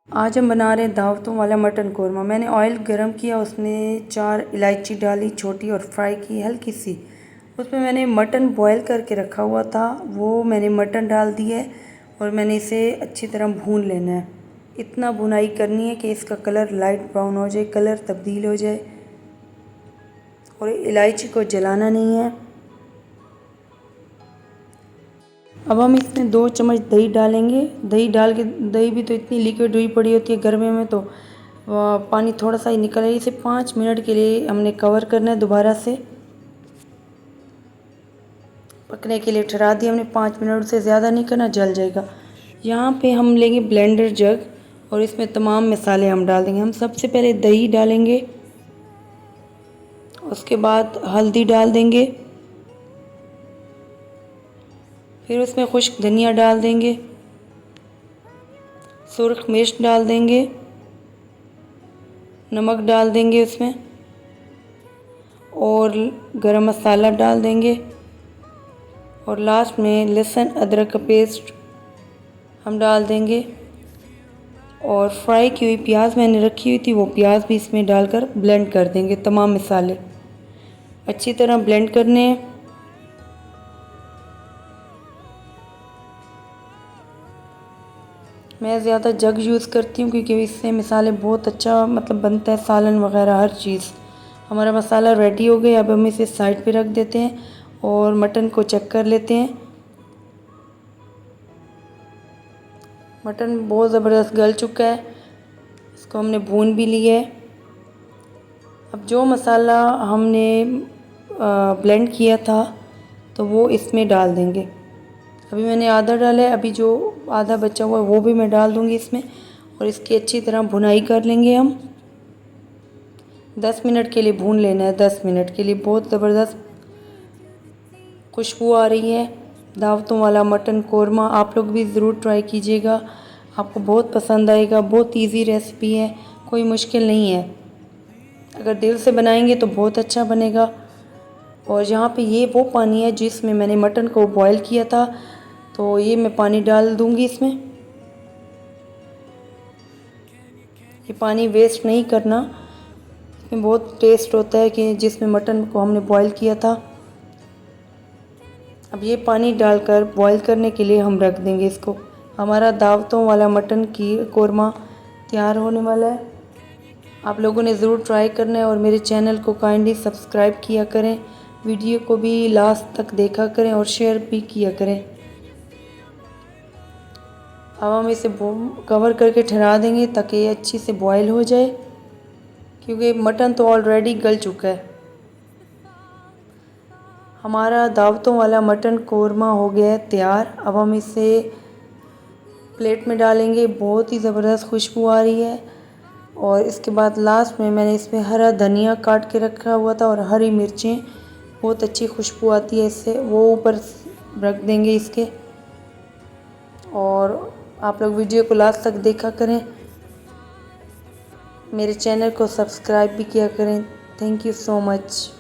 आज हम बना रहे हैं दावतों वाला मटन कोरमा। मैंने ऑयल गरम किया, उसमें 4 इलायची डाली छोटी और फ्राई की हल्की सी। उसमें मैंने मटन बॉईल करके रखा हुआ था, वो मैंने मटन डाल दिया है और मैंने इसे अच्छी तरह भून लेना है। इतना भुनाई करनी है कि इसका कलर लाइट ब्राउन हो जाए, कलर तब्दील हो जाए, और इलायची को जलाना नहीं है। अब हम इसमें 2 चम्मच दही डालेंगे। दही डाल के, दही भी तो इतनी लिक्विड हुई पड़ी होती है गर्मी में, तो पानी थोड़ा सा ही निकल है। इसे 5 मिनट के लिए हमने कवर करना है, दोबारा से पकने के लिए ठहरा दिया हमने। 5 मिनट से ज़्यादा नहीं करना, जल जाएगा। यहाँ पे हम लेंगे ब्लेंडर जग और इसमें तमाम मसाले हम डाल देंगे। हम सबसे पहले दही डालेंगे, उसके बाद हल्दी डाल देंगे, फिर उसमें खुश्क धनिया डाल देंगे, सुर्ख मिर्च डाल देंगे, नमक डाल देंगे उसमें, और गरम मसाला डाल देंगे, और लास्ट में लहसुन अदरक का पेस्ट हम डाल देंगे। और फ्राई की हुई प्याज मैंने रखी हुई थी, वो प्याज भी इसमें डालकर ब्लेंड कर देंगे। तमाम मसाले अच्छी तरह ब्लेंड करने हैं। मैं ज़्यादा जग यूज़ करती हूँ क्योंकि इससे मसाले बहुत अच्छा बनता है, सालन वगैरह हर चीज़। हमारा मसाला रेडी हो गया। अब हम इसे साइड पे रख देते हैं और मटन को चेक कर लेते हैं। मटन बहुत ज़बरदस्त गल चुका है, इसको हमने भून भी लिया है। अब जो मसाला हमने ब्लेंड किया था तो वो इसमें डाल देंगे। अभी मैंने आधा डाला है, अभी जो आधा बचा हुआ है वो भी मैं डाल दूंगी इसमें, और इसकी अच्छी तरह भुनाई कर लेंगे हम। 10 मिनट के लिए भून लेना है, 10 मिनट के लिए। बहुत ज़बरदस्त खुशबू आ रही है दावतों वाला मटन कोरमा। आप लोग भी ज़रूर ट्राई कीजिएगा, आपको बहुत पसंद आएगा। बहुत इजी रेसिपी है, कोई मुश्किल नहीं है। अगर दिल से बनाएंगे तो बहुत अच्छा बनेगा। और यहाँ पे ये वो पानी है जिसमें मैंने मटन को बॉईल किया था, तो ये मैं पानी डाल दूंगी इसमें। ये पानी वेस्ट नहीं करना, इसमें बहुत टेस्ट होता है कि जिसमें मटन को हमने बॉईल किया था। अब ये पानी डालकर बॉईल करने के लिए हम रख देंगे इसको। हमारा दावतों वाला मटन की कोरमा तैयार होने वाला है। आप लोगों ने ज़रूर ट्राई करना है और मेरे चैनल को काइंडली सब्सक्राइब किया करें। वीडियो को भी लास्ट तक देखा करें और शेयर भी किया करें। अब हम इसे कवर करके ठहरा देंगे ताकि ये अच्छी से बॉईल हो जाए, क्योंकि मटन तो ऑलरेडी गल चुका है। हमारा दावतों वाला मटन कोरमा हो गया है तैयार। अब हम इसे प्लेट में डालेंगे। बहुत ही ज़बरदस्त खुशबू आ रही है। और इसके बाद लास्ट में मैंने इसमें हरा धनिया काट के रखा हुआ था और हरी मिर्चें, बहुत अच्छी खुशबू आती है इससे, वो ऊपर रख देंगे इसके। और आप लोग वीडियो को लास्ट तक देखा करें, मेरे चैनल को सब्सक्राइब भी किया करें। Thank you so much.